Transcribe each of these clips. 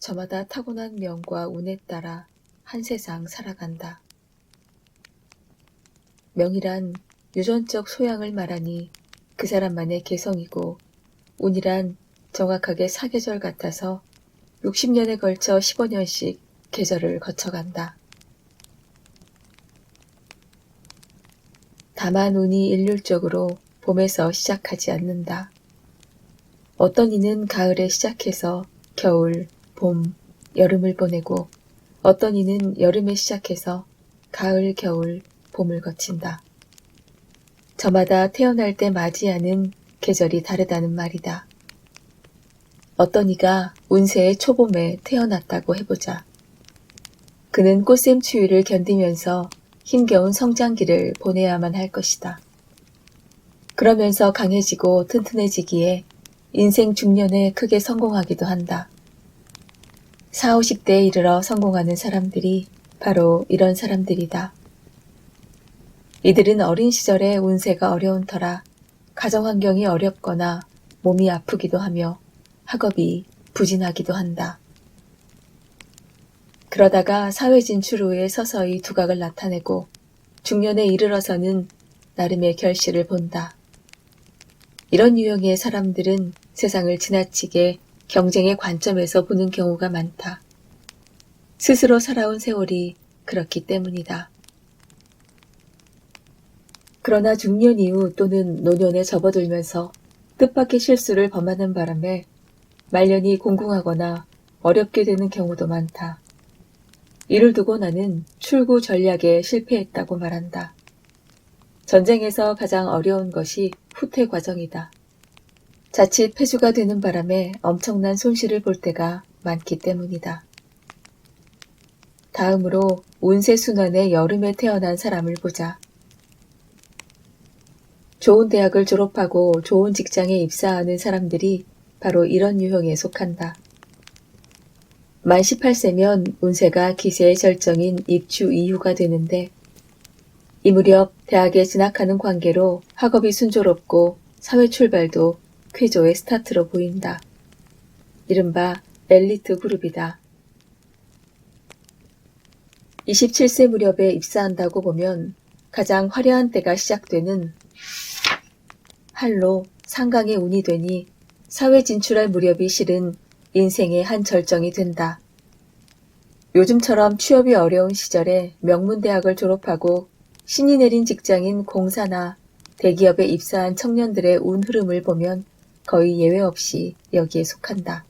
저마다 타고난 명과 운에 따라 한 세상 살아간다. 명이란 유전적 소양을 말하니 그 사람만의 개성이고, 운이란 정확하게 사계절 같아서 60년에 걸쳐 15년씩 계절을 거쳐간다. 다만 운이 일률적으로 봄에서 시작하지 않는다. 어떤 이는 가을에 시작해서 겨울, 봄, 여름을 보내고, 어떤 이는 여름에 시작해서 가을, 겨울, 봄을 거친다. 저마다 태어날 때 맞이하는 계절이 다르다는 말이다. 어떤 이가 운세의 초봄에 태어났다고 해보자. 그는 꽃샘 추위를 견디면서 힘겨운 성장기를 보내야만 할 것이다. 그러면서 강해지고 튼튼해지기에 인생 중년에 크게 성공하기도 한다. 40, 50대에 이르러 성공하는 사람들이 바로 이런 사람들이다. 이들은 어린 시절에 운세가 어려운 터라 가정환경이 어렵거나 몸이 아프기도 하며 학업이 부진하기도 한다. 그러다가 사회 진출 후에 서서히 두각을 나타내고 중년에 이르러서는 나름의 결실을 본다. 이런 유형의 사람들은 세상을 지나치게 경쟁의 관점에서 보는 경우가 많다. 스스로 살아온 세월이 그렇기 때문이다. 그러나 중년 이후 또는 노년에 접어들면서 뜻밖의 실수를 범하는 바람에 말년이 공공하거나 어렵게 되는 경우도 많다. 이를 두고 나는 출구 전략에 실패했다고 말한다. 전쟁에서 가장 어려운 것이 후퇴 과정이다. 자칫 패주가 되는 바람에 엄청난 손실을 볼 때가 많기 때문이다. 다음으로 운세 순환의 여름에 태어난 사람을 보자. 좋은 대학을 졸업하고 좋은 직장에 입사하는 사람들이 바로 이런 유형에 속한다. 만 18세면 운세가 기세의 절정인 입추 이후가 되는데, 이 무렵 대학에 진학하는 관계로 학업이 순조롭고 사회 출발도 쾌조의 스타트로 보인다. 이른바 엘리트 그룹이다. 27세 무렵에 입사한다고 보면 가장 화려한 때가 시작되는 한로 상강의 운이 되니 사회 진출할 무렵이 실은 인생의 한 절정이 된다. 요즘처럼 취업이 어려운 시절에 명문대학을 졸업하고 신이 내린 직장인 공사나 대기업에 입사한 청년들의 운 흐름을 보면 거의 예외 없이 여기에 속한다.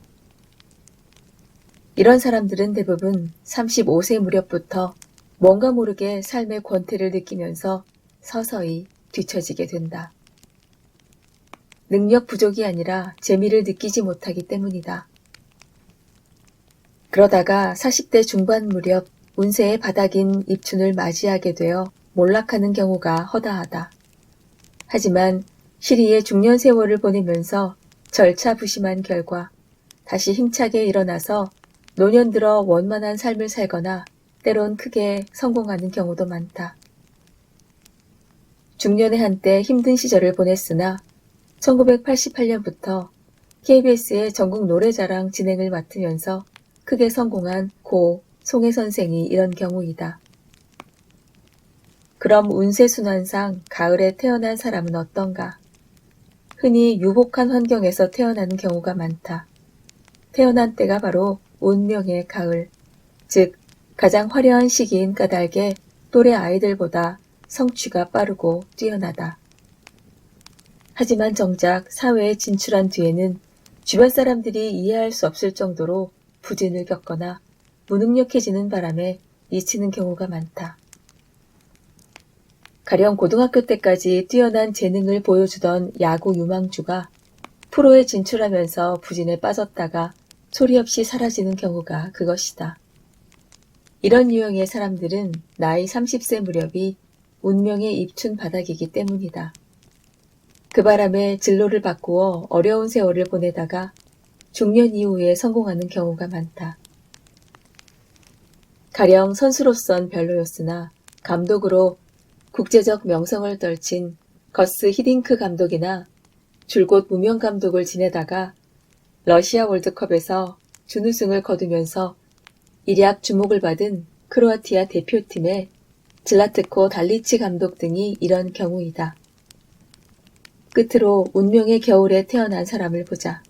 이런 사람들은 대부분 35세 무렵부터 뭔가 모르게 삶의 권태를 느끼면서 서서히 뒤처지게 된다. 능력 부족이 아니라 재미를 느끼지 못하기 때문이다. 그러다가 40대 중반 무렵 운세의 바닥인 입춘을 맞이하게 되어 몰락하는 경우가 허다하다. 하지만 시리의 중년 세월을 보내면서 절차부심한 결과 다시 힘차게 일어나서 노년 들어 원만한 삶을 살거나 때론 크게 성공하는 경우도 많다. 중년의 한때 힘든 시절을 보냈으나 1988년부터 KBS의 전국 노래자랑 진행을 맡으면서 크게 성공한 고 송혜 선생이 이런 경우이다. 그럼 운세순환상 가을에 태어난 사람은 어떤가? 흔히 유복한 환경에서 태어나는 경우가 많다. 태어난 때가 바로 운명의 가을, 즉 가장 화려한 시기인 까닭에 또래 아이들보다 성취가 빠르고 뛰어나다. 하지만 정작 사회에 진출한 뒤에는 주변 사람들이 이해할 수 없을 정도로 부진을 겪거나 무능력해지는 바람에 잊히는 경우가 많다. 가령 고등학교 때까지 뛰어난 재능을 보여주던 야구 유망주가 프로에 진출하면서 부진에 빠졌다가 소리 없이 사라지는 경우가 그것이다. 이런 유형의 사람들은 나이 30세 무렵이 운명의 입춘 바닥이기 때문이다. 그 바람에 진로를 바꾸어 어려운 세월을 보내다가 중년 이후에 성공하는 경우가 많다. 가령 선수로선 별로였으나 감독으로 국제적 명성을 떨친 거스 히딩크 감독이나 줄곧 무명 감독을 지내다가 러시아 월드컵에서 준우승을 거두면서 일약 주목을 받은 크로아티아 대표팀의 질라트코 달리치 감독 등이 이런 경우이다. 끝으로 운명의 겨울에 태어난 사람을 보자.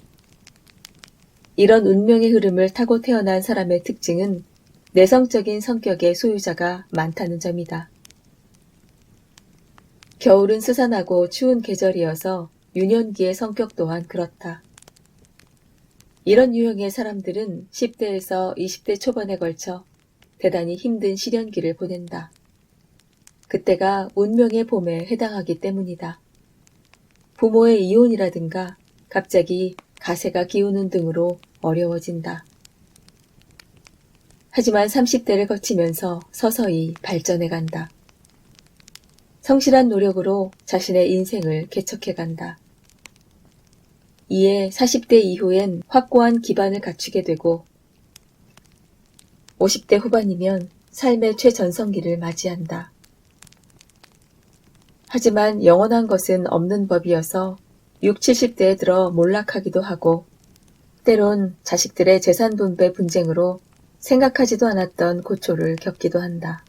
이런 운명의 흐름을 타고 태어난 사람의 특징은 내성적인 성격의 소유자가 많다는 점이다. 겨울은 스산하고 추운 계절이어서 유년기의 성격 또한 그렇다. 이런 유형의 사람들은 10대에서 20대 초반에 걸쳐 대단히 힘든 시련기를 보낸다. 그때가 운명의 봄에 해당하기 때문이다. 부모의 이혼이라든가 갑자기 가세가 기우는 등으로 어려워진다. 하지만 30대를 거치면서 서서히 발전해 간다. 성실한 노력으로 자신의 인생을 개척해 간다. 이에 40대 이후엔 확고한 기반을 갖추게 되고 50대 후반이면 삶의 최전성기를 맞이한다. 하지만 영원한 것은 없는 법이어서 60, 70대에 들어 몰락하기도 하고 때론 자식들의 재산 분배 분쟁으로 생각하지도 않았던 고초를 겪기도 한다.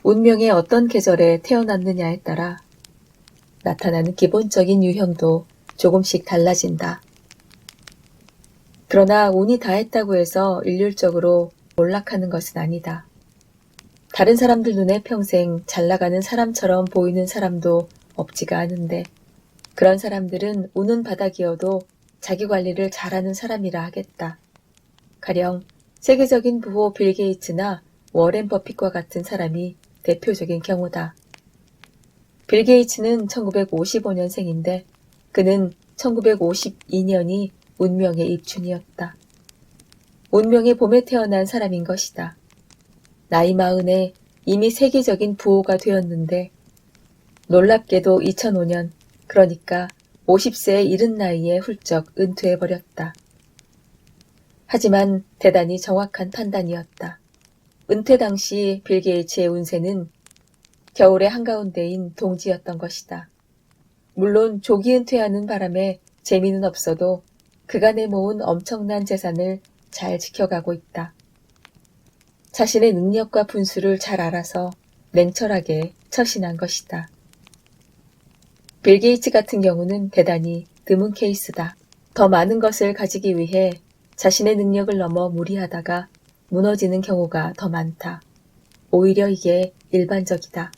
운명의 어떤 계절에 태어났느냐에 따라 나타나는 기본적인 유형도 조금씩 달라진다. 그러나 운이 다했다고 해서 일률적으로 몰락하는 것은 아니다. 다른 사람들 눈에 평생 잘 나가는 사람처럼 보이는 사람도 없지가 않은데 그런 사람들은 운은 바닥이어도 자기 관리를 잘하는 사람이라 하겠다. 가령 세계적인 부호 빌 게이츠나 워렌 버핏과 같은 사람이 대표적인 경우다. 빌 게이츠는 1955년생인데 그는 1952년이 운명의 입춘이었다. 운명의 봄에 태어난 사람인 것이다. 나이 40에 이미 세계적인 부호가 되었는데 놀랍게도 2005년 그러니까 50세의 이른 나이에 훌쩍 은퇴해버렸다. 하지만 대단히 정확한 판단이었다. 은퇴 당시 빌 게이츠의 운세는 겨울의 한가운데인 동지였던 것이다. 물론 조기 은퇴하는 바람에 재미는 없어도 그간에 모은 엄청난 재산을 잘 지켜가고 있다. 자신의 능력과 분수를 잘 알아서 냉철하게 처신한 것이다. 빌 게이츠 같은 경우는 대단히 드문 케이스다. 더 많은 것을 가지기 위해 자신의 능력을 넘어 무리하다가 무너지는 경우가 더 많다. 오히려 이게 일반적이다.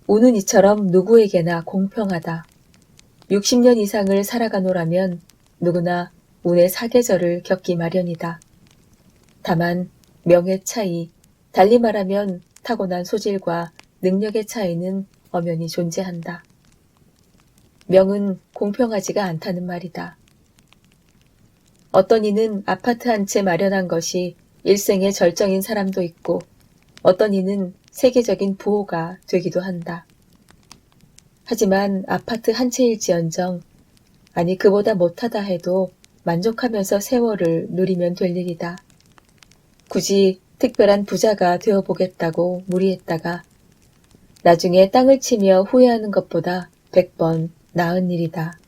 운은 이처럼 누구에게나 공평하다. 60년 이상을 살아가노라면 누구나 운의 사계절을 겪기 마련이다. 다만 명의 차이, 달리 말하면 타고난 소질과 능력의 차이는 엄연히 존재한다. 명은 공평하지가 않다는 말이다. 어떤 이는 아파트 한 채 마련한 것이 일생의 절정인 사람도 있고 어떤 이는 세계적인 부호가 되기도 한다. 하지만 아파트 한 채일지언정 아니 그보다 못하다 해도 만족하면서 세월을 누리면 될 일이다. 굳이 특별한 부자가 되어보겠다고 무리했다가 나중에 땅을 치며 후회하는 것보다 100번 나은 일이다.